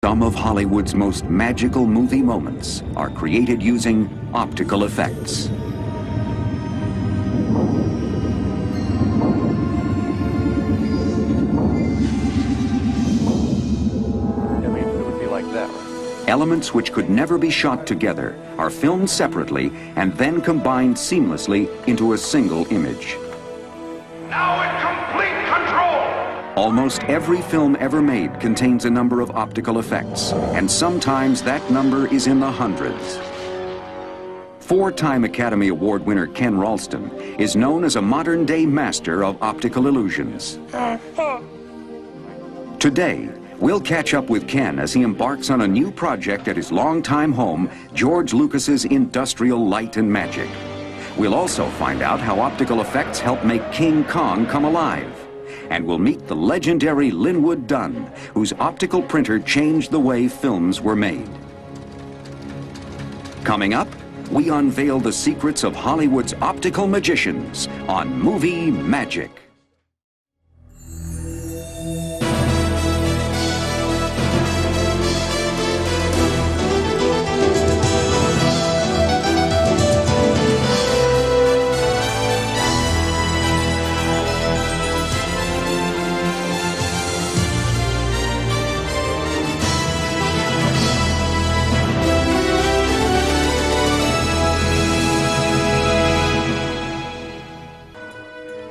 Some of Hollywood's most magical movie moments are created using optical effects. Elements which could never be shot together are filmed separately and then combined seamlessly into a single image. Now in complete control! Almost every film ever made contains a number of optical effects, and sometimes that number is in the hundreds. Four-time Academy Award winner Ken Ralston is known as a modern-day master of optical illusions. Today, we'll catch up with Ken as he embarks on a new project at his longtime home, George Lucas's Industrial Light and Magic. We'll also find out how optical effects help make King Kong come alive. And we'll meet the legendary Linwood Dunn, whose optical printer changed the way films were made. Coming up, we unveil the secrets of Hollywood's optical magicians on Movie Magic.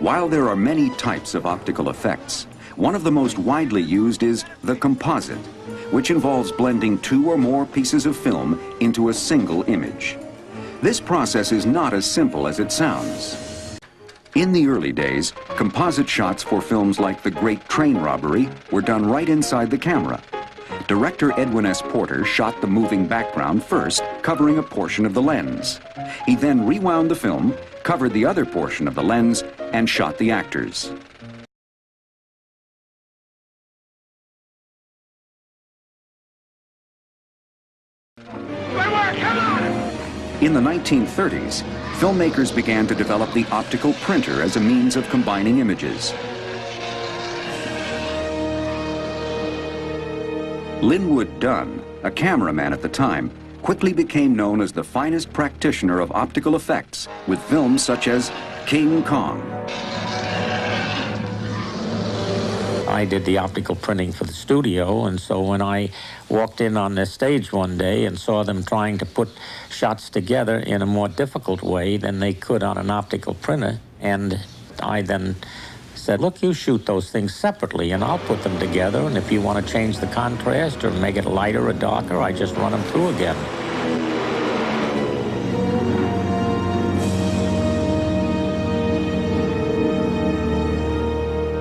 While there are many types of optical effects, one of the most widely used is the composite, which involves blending two or more pieces of film into a single image. This process is not as simple as it sounds. In the early days, composite shots for films like The Great Train Robbery were done right inside the camera. Director Edwin S. Porter shot the moving background first, covering a portion of the lens. He then rewound the film, covered the other portion of the lens, and shot the actors. In the 1930s, filmmakers began to develop the optical printer as a means of combining images. Linwood Dunn, a cameraman at the time, quickly became known as the finest practitioner of optical effects with films such as King Kong. I did the optical printing for the studio, and so when I walked in on their stage one day and saw them trying to put shots together in a more difficult way than they could on an optical printer, and I then said, look, you shoot those things separately and I'll put them together, and if you want to change the contrast or make it lighter or darker, I just run them through again.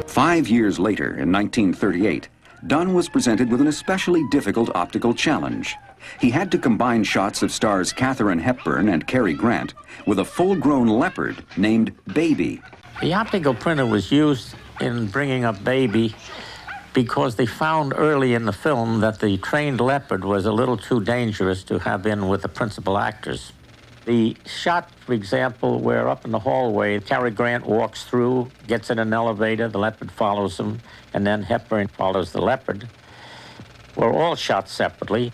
Five years later, in 1938, Dunn was presented with an especially difficult optical challenge. He had to combine shots of stars Katharine Hepburn and Cary Grant with a full-grown leopard named Baby. The optical printer was used in bringing up Baby because they found early in the film that the trained leopard was a little too dangerous to have in with the principal actors. The shot, for example, where up in the hallway, Cary Grant walks through, gets in an elevator, the leopard follows him, and then Hepburn follows the leopard, were all shot separately.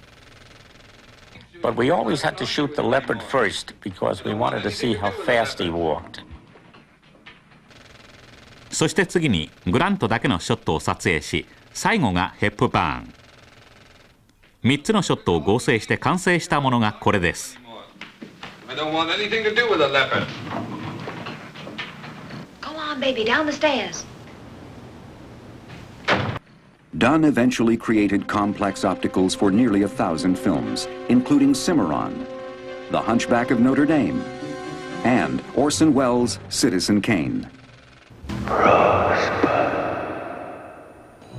But we always had to shoot the leopard first because we wanted to see how fast he walked. そして次にグラントだけのショットを撮影し、最後がヘップバーン。3つのショットを合成して完成したものがこれです。I don't want anything to do with a leopard. Go on, baby, down the stairs. Dunn eventually created complex opticals for nearly 1,000 films, including Cimarron, The Hunchback of Notre Dame, and Orson Welles' Citizen Kane.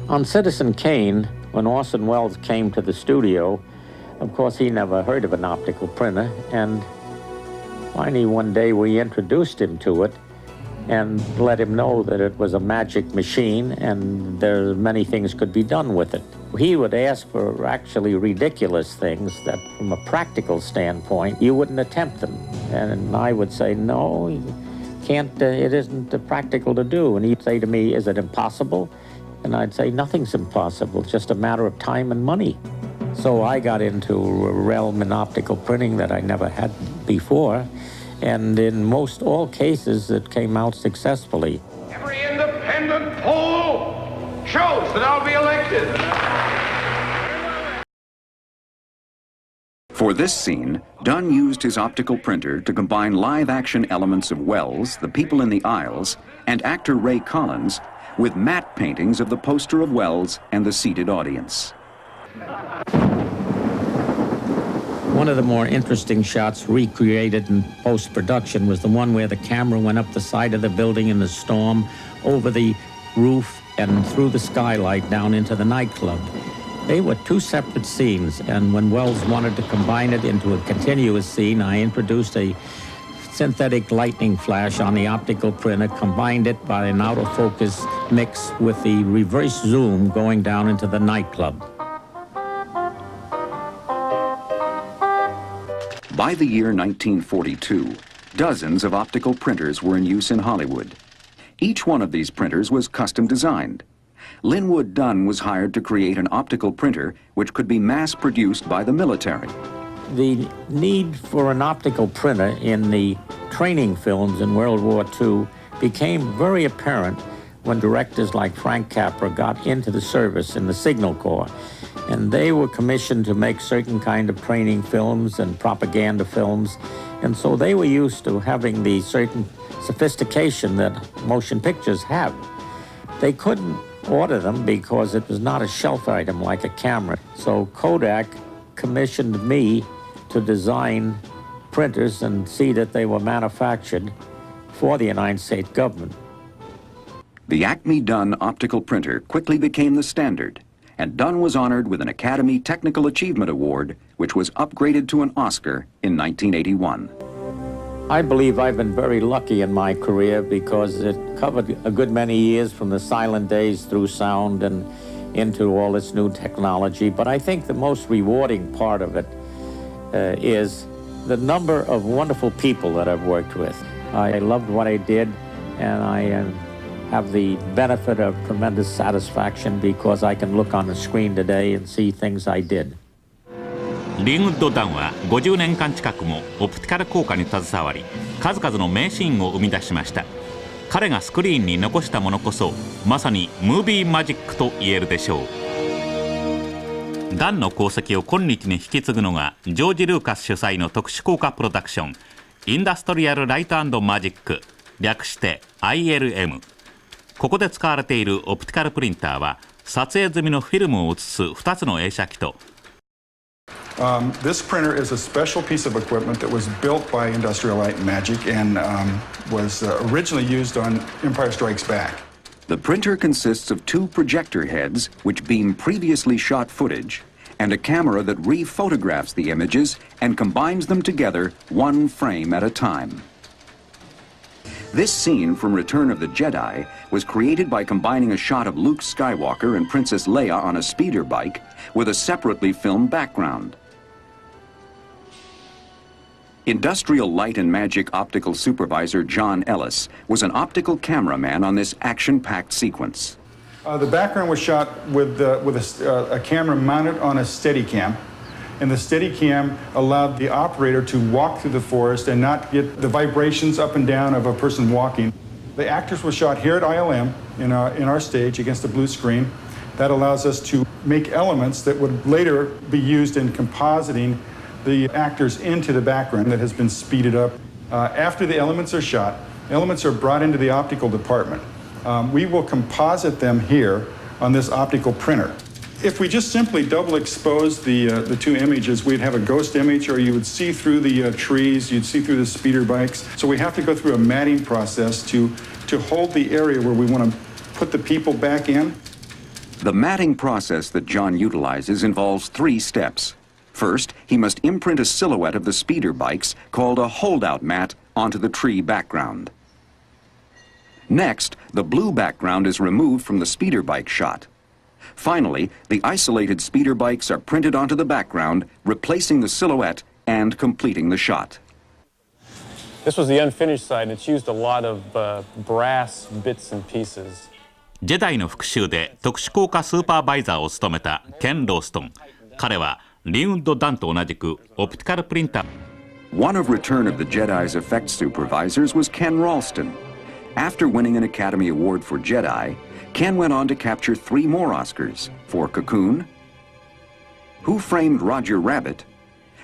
On Citizen Kane, when Orson Welles came to the studio, of course he never heard of an optical printer, and finally one day we introduced him to it and let him know that it was a magic machine and there many things could be done with it. He would ask for actually ridiculous things that from a practical standpoint you wouldn't attempt them, and I would say no, you can't, it isn't practical to do. And he'd say to me, is it impossible? And I'd say nothing's impossible, it's just a matter of time and money. So I got into a realm in optical printing that I never had before, and in most all cases it came out successfully. Every independent poll shows that I'll be elected. For this scene, Dunn used his optical printer to combine live-action elements of Wells, the people in the aisles, and actor Ray Collins with matte paintings of the poster of Wells and the seated audience. One of the more interesting shots recreated in post-production was the one where the camera went up the side of the building in the storm, over the roof, and through the skylight down into the nightclub. They were two separate scenes, and when Wells wanted to combine it into a continuous scene, I introduced a synthetic lightning flash on the optical printer, combined it by an out-of-focus mix with the reverse zoom going down into the nightclub. By the year 1942, dozens of optical printers were in use in Hollywood. Each one of these printers was custom designed. Linwood Dunn was hired to create an optical printer which could be mass-produced by the military. The need for an optical printer in the training films in World War II became very apparent when directors like Frank Capra got into the service in the Signal Corps. And they were commissioned to make certain kind of training films and propaganda films. And so they were used to having the certain sophistication that motion pictures have. They couldn't order them because it was not a shelf item like a camera. So Kodak commissioned me to design printers and see that they were manufactured for the United States government. The Acme Dunn optical printer quickly became the standard, and Dunn was honored with an Academy Technical Achievement Award, which was upgraded to an Oscar in 1981. I believe I've been very lucky in my career because it covered a good many years from the silent days through sound and into all this new technology. But I think the most rewarding part of it is the number of wonderful people that I've worked with. I loved what I did, and I have the benefit of tremendous satisfaction because I can look on the screen today and see things I did. リンウッド・ダンは50年間近くもオプティカル効果に携わり、数々の名シーンを生み出しました。彼がスクリーンに残したものこそまさにムービーマジックと言えるでしょう。ダンの功績を今日に引き継ぐのがジョージ・ルーカス主催の特殊効果プロダクションインダストリアル・ライト&マジック、略して ILM。 ここで使われているオプティカルプリンターは撮影済みのフィルムを写す2つの映写機とThis printer is a special piece of equipment that was built by Industrial Light and Magic and was originally used on Empire Strikes Back. The printer consists of two projector heads which beam previously shot footage and a camera that re-photographs the images and combines them together one frame at a time. This scene from Return of the Jedi was created by combining a shot of Luke Skywalker and Princess Leia on a speeder bike with a separately filmed background. Industrial Light and Magic optical supervisor John Ellis was an optical cameraman on this action-packed sequence. The background was shot with a camera mounted on a Steadicam, and the Steadicam allowed the operator to walk through the forest and not get the vibrations up and down of a person walking. The actors were shot here at ILM in our stage against a blue screen. That allows us to make elements that would later be used in compositing the actors into the background that has been speeded up. After the elements are shot, elements are brought into the optical department. We will composite them here on this optical printer. If we just simply double expose the two images, we'd have a ghost image, or you would see through the trees, you'd see through the speeder bikes. So we have to go through a matting process to hold the area where we want to put the people back in. The matting process that John utilizes involves 3 steps. First, he must imprint a silhouette of the speeder bikes called a holdout mat onto the tree background. Next, the blue background is removed from the speeder bike shot. Finally, the isolated speeder bikes are printed onto the background, replacing the silhouette and completing the shot. This was the unfinished side, and it's used a lot of brass bits and pieces. ジェダイの復讐で特殊効果スーパーバイザーを務めたケン・ローストン。彼はリンウッド・ダンと同じくオプティカルプリンター。One of Return of the Jedi's effects supervisors was Ken Ralston. After winning an Academy Award for Jedi, Ken went on to capture 3 more Oscars for Cocoon, Who Framed Roger Rabbit,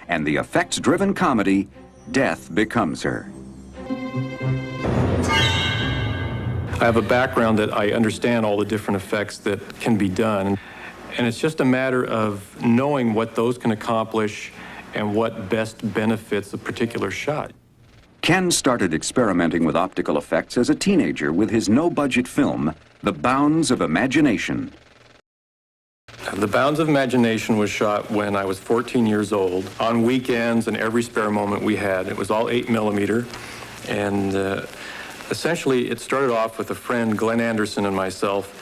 and the effects-driven comedy Death Becomes Her. I have a background that I understand all the different effects that can be done, and it's just a matter of knowing what those can accomplish and what best benefits a particular shot. Ken started experimenting with optical effects as a teenager with his no-budget film, The Bounds of Imagination. The Bounds of Imagination was shot when I was 14 years old, on weekends and every spare moment we had. It was all 8mm, and essentially it started off with a friend, Glenn Anderson, and myself,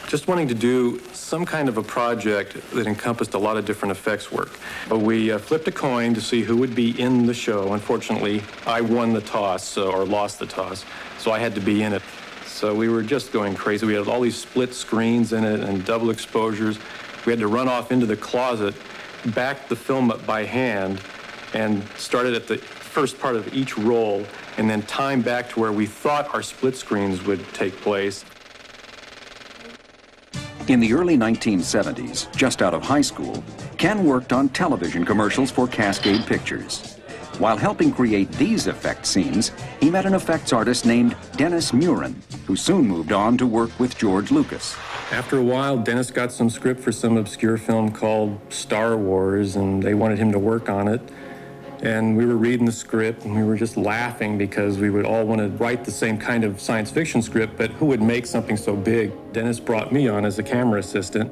just wanting to do some kind of a project that encompassed a lot of different effects work. We flipped a coin to see who would be in the show. Unfortunately, I won the toss, or lost the toss, so I had to be in it. So we were just going crazy. We had all these split screens in it and double exposures. We had to run off into the closet, back the film up by hand, and started at the first part of each roll, and then time back to where we thought our split screens would take place. In the early 1970s, just out of high school, Ken worked on television commercials for Cascade Pictures. While helping create these effect scenes, he met an effects artist named Dennis Murin, who soon moved on to work with George Lucas. After a while, Dennis got some script for some obscure film called Star Wars, and they wanted him to work on it. And we were reading the script, and we were just laughing because we would all want to write the same kind of science fiction script, but who would make something so big? Dennis brought me on as a camera assistant.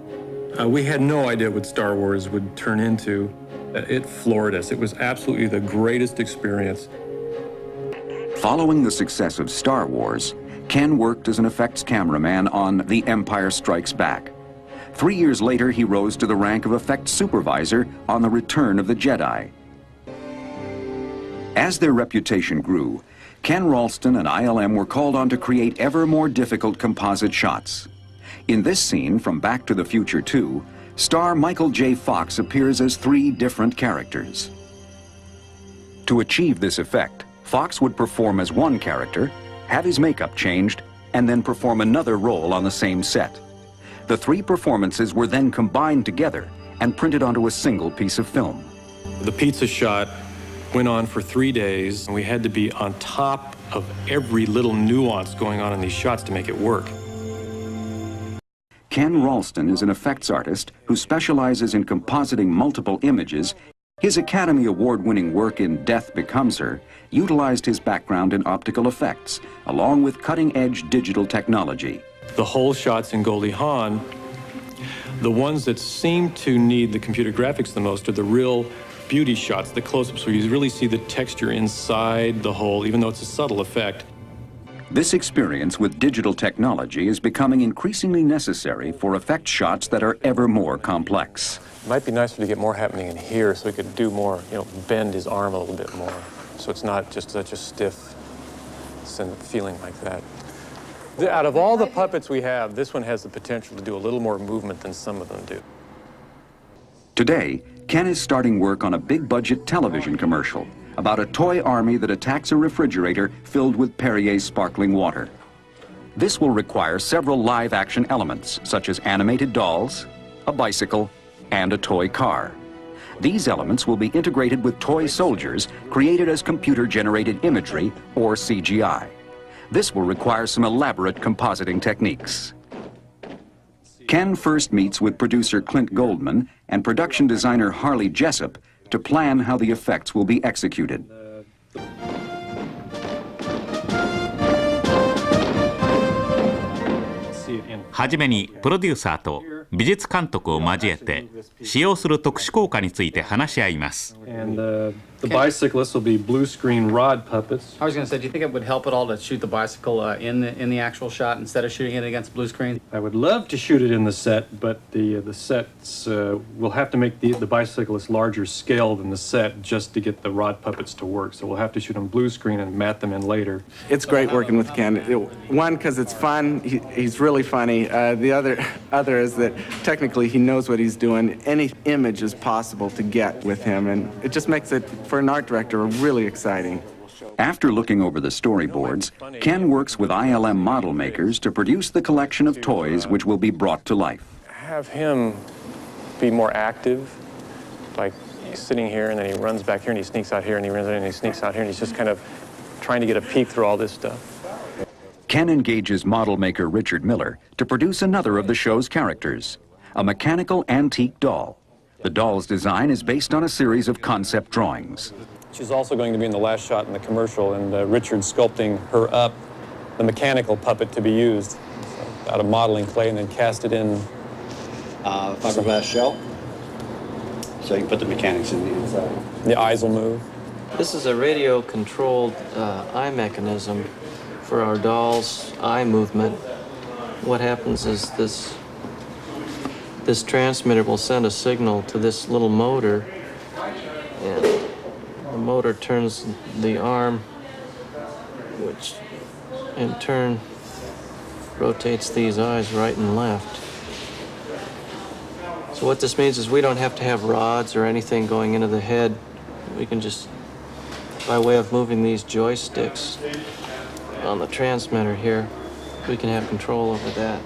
We had no idea what Star Wars would turn into. It floored us. It was absolutely the greatest experience. Following the success of Star Wars, Ken worked as an effects cameraman on The Empire Strikes Back. 3 years later, he rose to the rank of effects supervisor on The Return of the Jedi. As their reputation grew, Ken Ralston and ILM were called on to create ever more difficult composite shots. In this scene from Back to the Future 2, star Michael J. Fox appears as 3 different characters. To achieve this effect, Fox would perform as one character, have his makeup changed, and then perform another role on the same set. The 3 performances were then combined together and printed onto a single piece of film. The pizza shot went on for 3 days, and we had to be on top of every little nuance going on in these shots to make it work. Ken Ralston is an effects artist who specializes in compositing multiple images. His Academy Award-winning work in Death Becomes Her utilized his background in optical effects, along with cutting-edge digital technology. The whole shots in Goldie Hawn, the ones that seem to need the computer graphics the most are the real beauty shots, the close-ups, where you really see the texture inside the hole, even though it's a subtle effect. This experience with digital technology is becoming increasingly necessary for effect shots that are ever more complex. It might be nicer to get more happening in here so we could do more, bend his arm a little bit more, so it's not just such a stiff feeling like that. Out of all the puppets we have, this one has the potential to do a little more movement than some of them do. Today, Ken is starting work on a big-budget television commercial about a toy army that attacks a refrigerator filled with Perrier's sparkling water. This will require several live-action elements, such as animated dolls, a bicycle, and a toy car. These elements will be integrated with toy soldiers created as computer-generated imagery, or CGI. This will require some elaborate compositing techniques. Ken first meets with producer Clint Goldman and production designer Harley Jessup to plan how the effects will be executed. はじめにプロデューサーと美術監督を交えて使用する特殊効果について話し合います。The bicyclists will be blue screen rod puppets. I was going to say, do you think it would help at all to shoot the bicycle in the actual shot instead of shooting it against blue screen? I would love to shoot it in the set, but the sets will have to make the bicyclists larger scale than the set just to get the rod puppets to work. So we'll have to shoot them blue screen and mat them in later. It's great working with Ken. One, because it's fun. He's really funny. The other is that technically he knows what he's doing. Any image is possible to get with him, and it just makes it, for an art director, really exciting. After looking over the storyboards, Ken works with ILM model makers to produce the collection of toys which will be brought to life. Have him be more active, like he's sitting here and then he runs back here and he sneaks out here and he runs in and he sneaks out here and he's just kind of trying to get a peek through all this stuff. Ken engages model maker Richard Miller to produce another of the show's characters, a mechanical antique doll. The doll's design is based on a series of concept drawings. She's also going to be in the last shot in the commercial, and Richard's sculpting her up, the mechanical puppet to be used, so, out of modeling clay and then cast it in. Fiberglass shell, so you can put the mechanics in the inside. The eyes will move. This is a radio-controlled eye mechanism for our doll's eye movement. What happens is this transmitter will send a signal to this little motor, and the motor turns the arm, which in turn rotates these eyes right and left. So what this means is we don't have to have rods or anything going into the head. We can just, by way of moving these joysticks on the transmitter here, we can have control over that.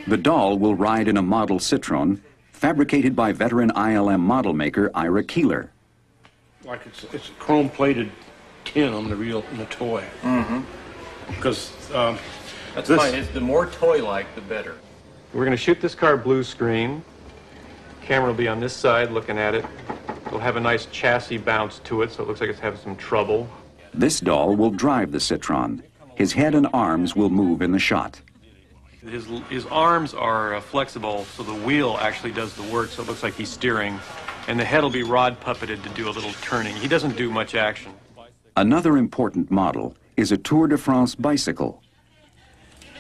The doll will ride in a model Citroen fabricated by veteran ILM model maker Ira Keeler. Like it's a chrome-plated tin on the toy. Mm-hmm. Because that's fine. It's the more toy-like, the better. We're going to shoot this car blue screen. Camera will be on this side looking at it. It'll have a nice chassis bounce to it, so it looks like it's having some trouble. This doll will drive the Citroen. His head and arms will move in the shot. His arms are flexible, so the wheel actually does the work, so it looks like he's steering. And the head will be rod puppeted to do a little turning. He doesn't do much action. Another important model is a Tour de France bicycle.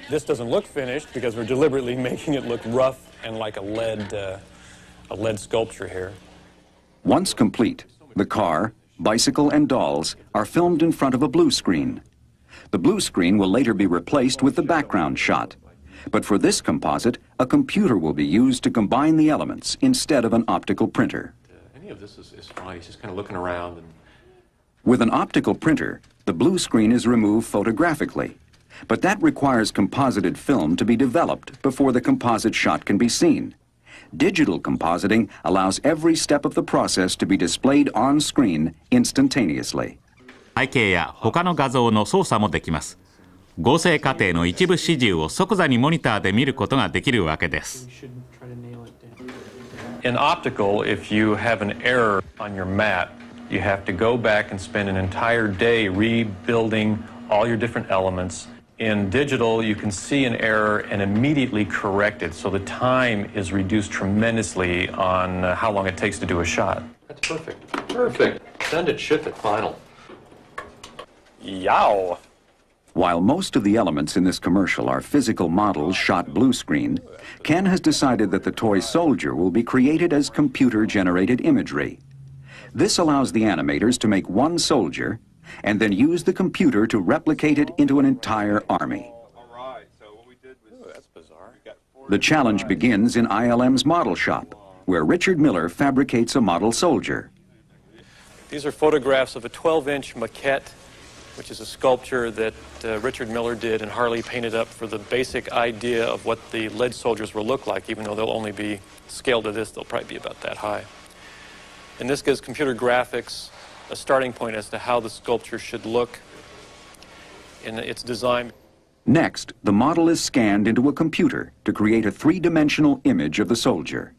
This doesn't look finished because we're deliberately making it look rough and like a lead sculpture here. Once complete, the car, bicycle, and dolls are filmed in front of a blue screen. The blue screen will later be replaced with the background shot. But for this composite, a computer will be used to combine the elements instead of an optical printer. Any of this is fine. He's just kind of looking around. With an optical printer, the blue screen is removed photographically. But that requires composited film to be developed before the composite shot can be seen. Digital compositing allows every step of the process to be displayed on screen instantaneously. 背景や他の画像の操作もできます。合成過程の一部始終を即座にモニターで見ることができるわけです。In optical, if you have an error on your mat, you have to go back and spend an entire day rebuilding all your different elements. In digital, you can see an error and immediately correct it, so the time is reduced tremendously on how long it takes to do a shot. That's perfect. Perfect. Send it, ship it, final. Yow! While most of the elements in this commercial are physical models shot blue screen, Ken has decided that the toy soldier will be created as computer-generated imagery. This allows the animators to make one soldier and then use the computer to replicate it into an entire army. The challenge begins in ILM's model shop, where Richard Miller fabricates a model soldier. These are photographs of a 12-inch maquette, which is a sculpture that Richard Miller did and Harley painted up for the basic idea of what the lead soldiers will look like, even though they'll only be scaled to this, they'll probably be about that high. And this gives computer graphics a starting point as to how the sculpture should look in its design. Next, the model is scanned into a computer to create a three-dimensional image of the soldier.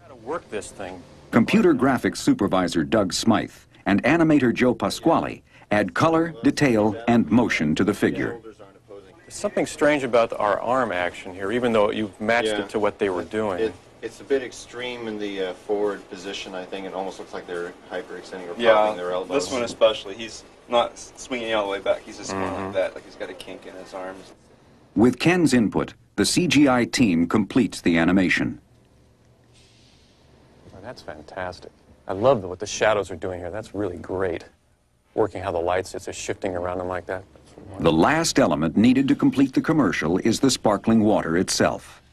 How to work this thing. Computer graphics supervisor Doug Smythe and animator Joe Pasquale add color, detail, and motion to the figure. There's something strange about our arm action here, even though you've matched it to what they were doing. It's a bit extreme in the forward position, I think. It almost looks like they're hyperextending or popping their elbows. This one especially. He's not swinging all the way back. He's just going like that, like he's got a kink in his arms. With Ken's input, the CGI team completes the animation. Oh, that's fantastic. I love what the shadows are doing here. That's really great. Working how the lights, it's just shifting around them like that. The last element needed to complete the commercial is the sparkling water itself.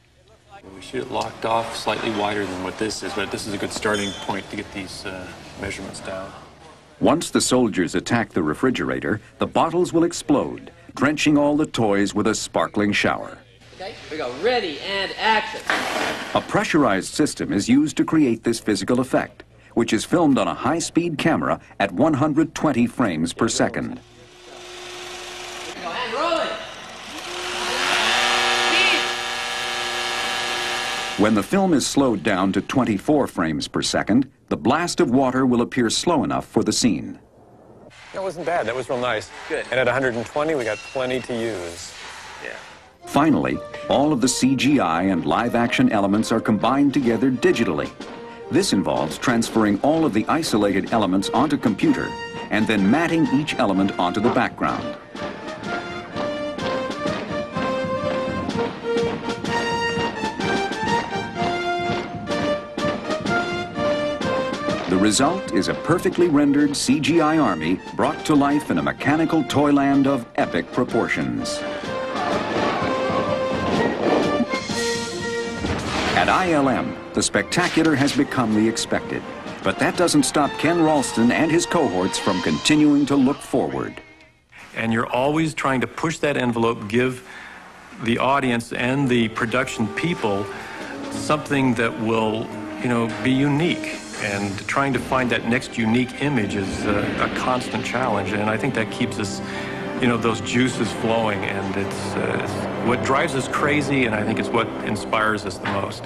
We shoot it locked off slightly wider than what this is, but this is a good starting point to get these measurements down. Once the soldiers attack the refrigerator, the bottles will explode, drenching all the toys with a sparkling shower. Okay, we go. Ready and action. A pressurized system is used to create this physical effect, which is filmed on a high-speed camera at 120 frames per second. Go, and rolling. When the film is slowed down to 24 frames per second, the blast of water will appear slow enough for the scene. That wasn't bad. That was real nice. Good. And at 120, we got plenty to use. Yeah. Finally, all of the CGI and live-action elements are combined together digitally. This involves transferring all of the isolated elements onto computer and then matting each element onto the background. The result is a perfectly rendered CGI army brought to life in a mechanical toyland of epic proportions. At ILM, the spectacular has become the expected. But that doesn't stop Ken Ralston and his cohorts from continuing to look forward. And you're always trying to push that envelope, give the audience and the production people something that will, be unique. And trying to find that next unique image is a constant challenge. And I think that keeps us, those juices flowing. And it's what drives us crazy, and I think it's what inspires us the most.